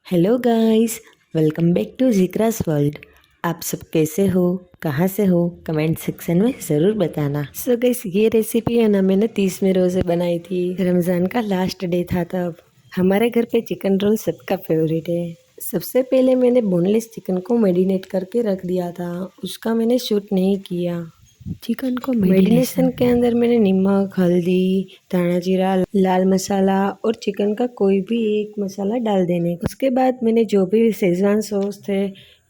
Hello guys, welcome back to Zikra's world. आप सब कैसे हो, कहाँ से हो, कमेंट सेक्शन में ज़रूर बताना। सो गाइस, ये रेसिपी है ना, मैंने 30वें रोज़े बनाई थी। रमज़ान का लास्ट डे था तब। हमारे घर पे चिकन रोल सबका फेवरेट है। सबसे पहले मैंने बोनलेस चिकन को मैरिनेट करके रख दिया था, उसका मैंने शूट नहीं किया। चिकन को मैरिनेशन के अंदर मैंने नमक, हल्दी, धाना जीरा, लाल मसाला और चिकन का कोई भी एक मसाला डाल देने का। उसके बाद मैंने जो भी शेजवान सॉस थे,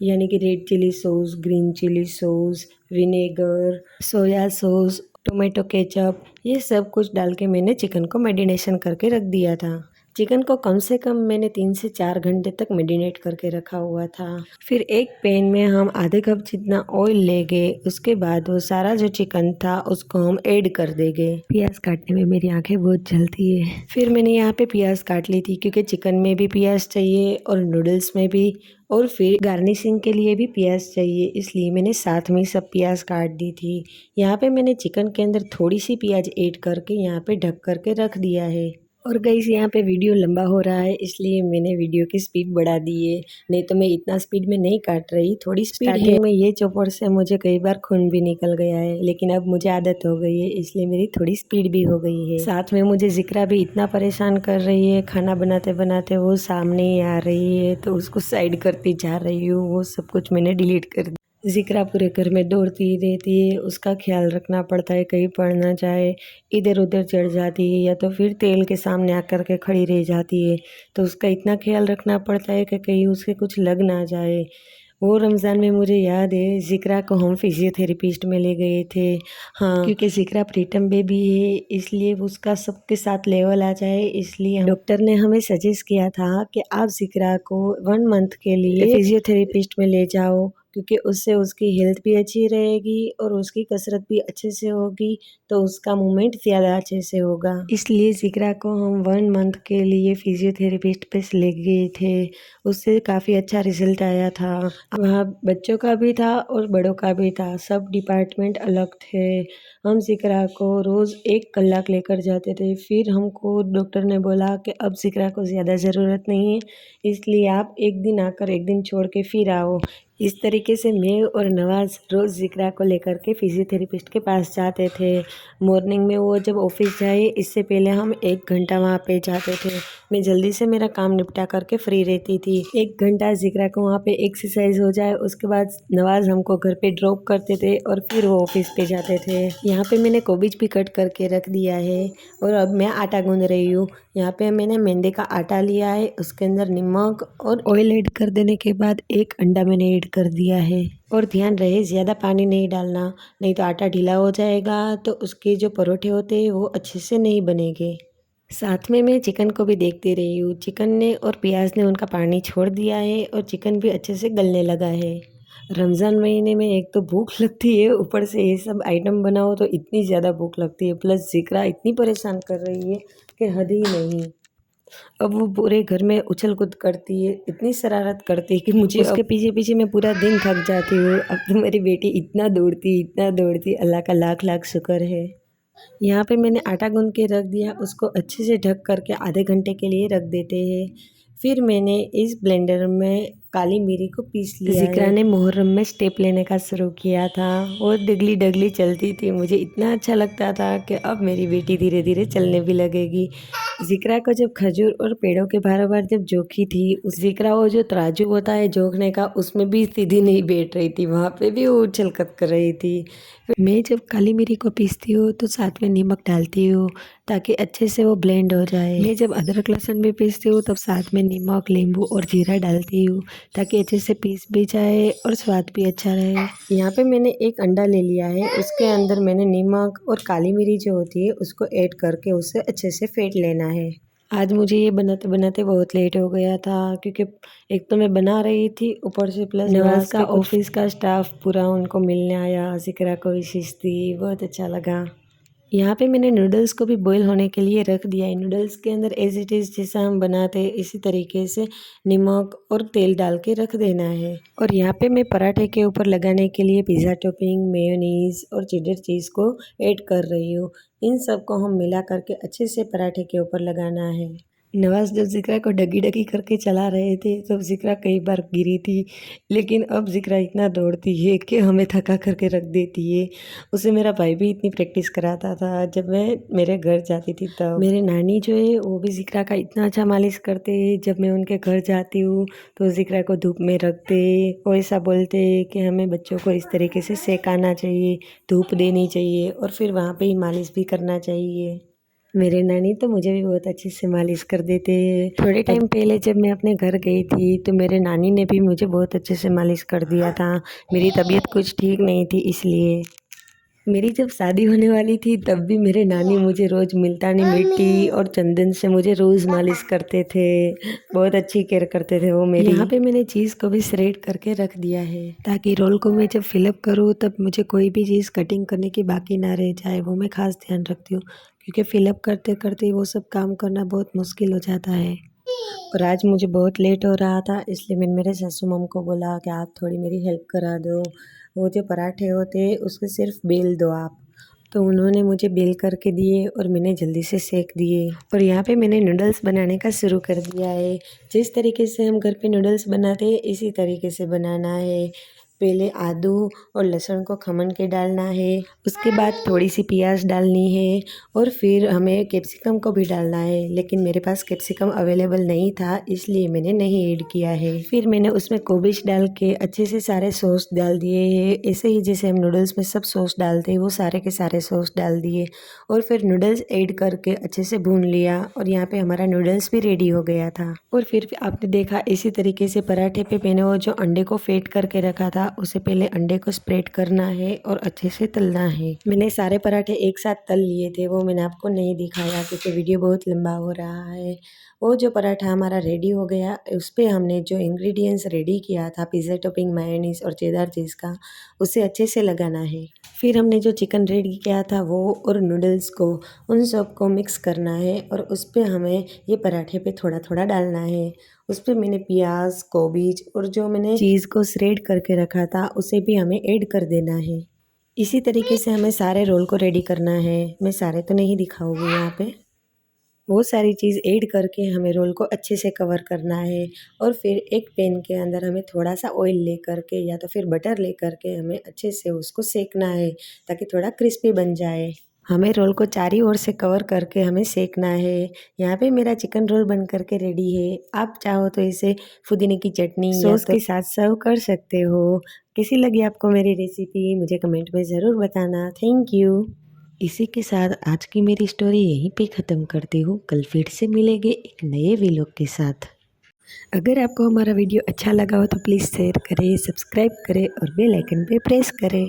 यानी कि red chilli sauce, green chilli sauce, vinegar, soya sauce, tomato ketchup, ये सब कुछ डाल के मैंने चिकन को मैरिनेशन करके रख दिया था। चिकन को कम से कम मैंने 3 से 4 घंटे तक मैरिनेट करके रखा हुआ था। फिर एक पैन में हम आधे कप जितना ऑयल लेंगे। उसके बाद वो सारा जो चिकन था उसको हम ऐड कर देंगे। प्याज काटने में मेरी आंखें बहुत जलती है। फिर मैंने यहाँ पे प्याज काट ली थी, क्योंकि चिकन में भी प्याज चाहिए और नूडल्स में भी, और फिर गार्निशिंग के लिए भी प्याज चाहिए, इसलिए मैंने साथ में सब प्याज काट दी थी। यहाँ पे मैंने चिकन के अंदर थोड़ी सी प्याज ऐड करके यहाँ पे ढक करके रख दिया है। और गाइस, यहाँ पे वीडियो लंबा हो रहा है, इसलिए मैंने वीडियो की स्पीड बढ़ा दी है। नहीं तो मैं इतना स्पीड में नहीं काट रही, थोड़ी स्पीड है। में ये चॉपर से मुझे कई बार खून भी निकल गया है, लेकिन अब मुझे आदत हो गई है, इसलिए मेरी थोड़ी स्पीड भी हो गई है। साथ में मुझे जिक्रा भी इतना परेशान कर रही है, खाना बनाते बनाते वो सामने ही आ रही है, तो उसको साइड करती जा रही हूँ। वो सब कुछ मैंने डिलीट कर दिया। जिक्रा पूरे घर में दौड़ती रहती है, उसका ख्याल रखना पड़ता है, कहीं पड़ ना जाए, इधर उधर चढ़ जाती है, या तो फिर तेल के सामने आकर के खड़ी रह जाती है। तो उसका इतना ख्याल रखना पड़ता है कि कहीं उसके कुछ लग ना जाए। वो रमज़ान में मुझे याद है, जिक्रा को हम फिजियोथेरेपिस्ट में ले गए थे। हाँ, क्योंकि जिक्रा प्रीटम बेबी है, इसलिए उसका सबके साथ लेवल आ जाए, इसलिए डॉक्टर ने हमें सजेस्ट किया था कि आप जिक्रा को 1 मंथ के लिए फिजियोथेरेपिस्ट में ले जाओ, क्योंकि उससे उसकी हेल्थ भी अच्छी रहेगी और उसकी कसरत भी अच्छे से होगी, तो उसका मूवमेंट ज़्यादा अच्छे से होगा। इसलिए जिक्रा को हम 1 मंथ के लिए फिजियोथेरेपिस्ट पे ले गए थे। उससे काफ़ी अच्छा रिजल्ट आया था। वहाँ बच्चों का भी था और बड़ों का भी था, सब डिपार्टमेंट अलग थे। हम जिक्रा को रोज़ 1 कलाक लेकर जाते थे। फिर हमको डॉक्टर ने बोला कि अब जिक्रा को ज़्यादा ज़रूरत नहीं है, इसलिए आप एक दिन आकर एक दिन छोड़ के फिर आओ। इस तरीके से मैं और नवाज़ रोज़ जिक्रा को लेकर के फिजियोथेरेपिस्ट के पास जाते थे। मॉर्निंग में वो जब ऑफिस जाए, इससे पहले हम 1 घंटा वहाँ पे जाते थे। मैं जल्दी से मेरा काम निपटा करके फ्री रहती थी। 1 घंटा जिक्रा को वहाँ पे एक्सरसाइज हो जाए, उसके बाद नवाज़ हमको घर पे ड्रॉप करते थे और फिर वो ऑफिस पे जाते थे। यहाँ पे मैंने कोबिज भी कट करके रख दिया है और अब मैं आटा गूँध रही हूँ। यहाँ पे मैंने मैदे का आटा लिया है, उसके अंदर नमक और ऑयल ऐड कर देने के बाद 1 अंडा मैंने ऐड कर दिया है। और ध्यान रहे, ज़्यादा पानी नहीं डालना, नहीं तो आटा ढीला हो जाएगा, तो उसके जो परोठे होते हैं वो अच्छे से नहीं बनेंगे। साथ में मैं चिकन को भी देखती रही हूँ। चिकन ने और प्याज ने उनका पानी छोड़ दिया है और चिकन भी अच्छे से गलने लगा है। रमज़ान महीने में एक तो भूख लगती है, ऊपर से ये सब आइटम बनाओ तो इतनी ज़्यादा भूख लगती है, प्लस जिक्रा इतनी परेशान कर रही है कि हद ही नहीं। अब वो पूरे घर में उछल कूद करती है, इतनी शरारत करती है कि मुझे उसके पीछे पीछे मैं पूरा दिन थक जाती हूँ। अब तो मेरी बेटी इतना दौड़ती, अल्लाह का लाख लाख शुक्र है। यहाँ पे मैंने आटा गूँध के रख दिया, उसको अच्छे से ढक करके आधे घंटे के लिए रख देते हैं। फिर मैंने इस ब्लेंडर में काली मिरी को पीस लिया। जिक्रा ने मुहर्रम में स्टेप लेने का शुरू किया था, वो डगली डगली चलती थी, मुझे इतना अच्छा लगता था कि अब मेरी बेटी धीरे धीरे चलने भी लगेगी। जिक्रा को जब खजूर और पेड़ों के बार जब जोखी थी, उस जिक्रा वो जो तराजू होता है जोखने का, उसमें भी सीधी नहीं बैठ रही थी, वहाँ पे भी वो उछल कूद कर रही थी। मैं जब काली मिरी को पीसती हूँ तो साथ में नमक डालती हूँ, ताकि अच्छे से वो ब्लेंड हो जाए। मैं जब अदरक लहसुन भी पीसती हूँ तब साथ में नमक, नींबू और जीरा डालती हूँ, ताकि अच्छे से पीस भी जाए और स्वाद भी अच्छा रहे। यहाँ पे मैंने 1 अंडा ले लिया है, उसके अंदर मैंने नमक और काली मिरी जो होती है उसको ऐड करके उसे अच्छे से फेंट लेना है। आज मुझे ये बनाते बनाते बहुत लेट हो गया था, क्योंकि एक तो मैं बना रही थी, ऊपर से प्लस नवाज़ का ऑफिस का स्टाफ पूरा उनको मिलने आया, जिक्रा को विशेष दी, बहुत अच्छा लगा। यहाँ पे मैंने नूडल्स को भी बॉईल होने के लिए रख दिया है। नूडल्स के अंदर एज इट इज़ जैसा हम बनाते हैं इसी तरीके से नमक और तेल डाल के रख देना है। और यहाँ पे मैं पराठे के ऊपर लगाने के लिए पिज़्ज़ा टॉपिंग, मेयोनीज़ और चेडर चीज़ को ऐड कर रही हूँ। इन सब को हम मिला करके अच्छे से पराठे के ऊपर लगाना है। नवाज़ जब ज़िक्रा को डगी डगी करके चला रहे थे तब ज़िक्रा कई बार गिरी थी, लेकिन अब ज़िक्रा इतना दौड़ती है कि हमें थका करके रख देती है। उसे मेरा भाई भी इतनी प्रैक्टिस कराता था जब मैं मेरे घर जाती थी तब। मेरे नानी जो है वो भी ज़िक्रा का इतना अच्छा मालिश करते हैं। जब मैं उनके घर जाती हूँ तो ज़िक्रा को धूप में रखते, वो ऐसा बोलते कि हमें बच्चों को इस तरीके से सेकाना चाहिए, धूप देनी चाहिए और फिर वहाँ पे ही मालिश भी करना चाहिए। मेरे नानी तो मुझे भी बहुत अच्छे से मालिश कर देते हैं। थोड़े टाइम पहले जब मैं अपने घर गई थी तो मेरे नानी ने भी मुझे बहुत अच्छे से मालिश कर दिया था। मेरी तबीयत कुछ ठीक नहीं थी इसलिए। मेरी जब शादी होने वाली थी तब भी मेरे नानी मुझे रोज़ मुल्तानी मिट्टी और चंदन से मुझे रोज़ मालिश करते थे। बहुत अच्छी केयर करते थे वो मेरी। यहाँ पे मैंने चीज़ को भी श्रेड करके रख दिया है ताकि रोल को मैं जब फिलअप करूँ तब मुझे कोई भी चीज़ कटिंग करने की बाकी ना रह जाए, वो मैं खास ध्यान रखती हूँ क्योंकि फिलअप करते करते वो सब काम करना बहुत मुश्किल हो जाता है। और आज मुझे बहुत लेट हो रहा था इसलिए मैंने मेरे सासू मम को बोला कि आप थोड़ी मेरी हेल्प करा दो, वो जो पराठे होते उसको सिर्फ बेल दो आप। तो उन्होंने मुझे बेल करके दिए और मैंने जल्दी से सेक दिए। और यहाँ पे मैंने नूडल्स बनाने का शुरू कर दिया है। जिस तरीके से हम घर पे नूडल्स बनाते हैं इसी तरीके से बनाना है। पहले आदू और लहसुन को खमन के डालना है, उसके बाद थोड़ी सी प्याज डालनी है और फिर हमें कैप्सिकम को भी डालना है, लेकिन मेरे पास कैप्सिकम अवेलेबल नहीं था इसलिए मैंने नहीं ऐड किया है। फिर मैंने उसमें कोबिश डाल के अच्छे से सारे सॉस डाल दिए हैं, ऐसे ही जैसे हम नूडल्स में सब सॉस डालते हैं वो सारे के सारे सॉस डाल दिए और फिर नूडल्स ऐड करके अच्छे से भून लिया और यहाँ पे हमारा नूडल्स भी रेडी हो गया था। और फिर आपने देखा इसी तरीके से पराठे पे मैंने वो जो अंडे को फेंट करके रखा था उसे पहले अंडे को स्प्रेड करना है और अच्छे से तलना है। मैंने सारे पराठे एक साथ तल लिए थे, वो मैंने आपको नहीं दिखाया क्योंकि वीडियो बहुत लंबा हो रहा है। वो जो पराठा हमारा रेडी हो गया उस पर हमने जो इंग्रेडिएंट्स रेडी किया था पिज़्ज़ा टॉपिंग, मेयोनीज और चेदार चीज़ का, उसे अच्छे से लगाना है। फिर हमने जो चिकन रेडी किया था वो और नूडल्स को उन सब को मिक्स करना है और उस पर हमें ये पराठे पे थोड़ा थोड़ा डालना है। उस पर मैंने प्याज, कोबीज और जो मैंने चीज़ को श्रेड करके रखा था उसे भी हमें ऐड कर देना है। इसी तरीके से हमें सारे रोल को रेडी करना है। मैं सारे तो नहीं दिखाऊंगी यहाँ पे। वो सारी चीज़ ऐड करके हमें रोल को अच्छे से कवर करना है और फिर एक पैन के अंदर हमें थोड़ा सा ऑयल ले करके या तो फिर बटर ले करके हमें अच्छे से उसको सेकना है ताकि थोड़ा क्रिस्पी बन जाए। हमें रोल को चारों ओर से कवर करके हमें सेकना है। यहाँ पे मेरा चिकन रोल बन करके रेडी है। आप चाहो तो इसे पुदीने की चटनी सॉस के साथ सर्व कर सकते हो। कैसी लगी आपको मेरी रेसिपी मुझे कमेंट में ज़रूर बताना। Thank you. इसी के साथ आज की मेरी स्टोरी यहीं पे ख़त्म करती हूँ। कल फिर से मिलेंगे एक नए व्लॉग के साथ। अगर आपको हमारा वीडियो अच्छा लगा हो तो प्लीज़ शेयर करें, सब्सक्राइब करें और बेल आइकन पे प्रेस करें।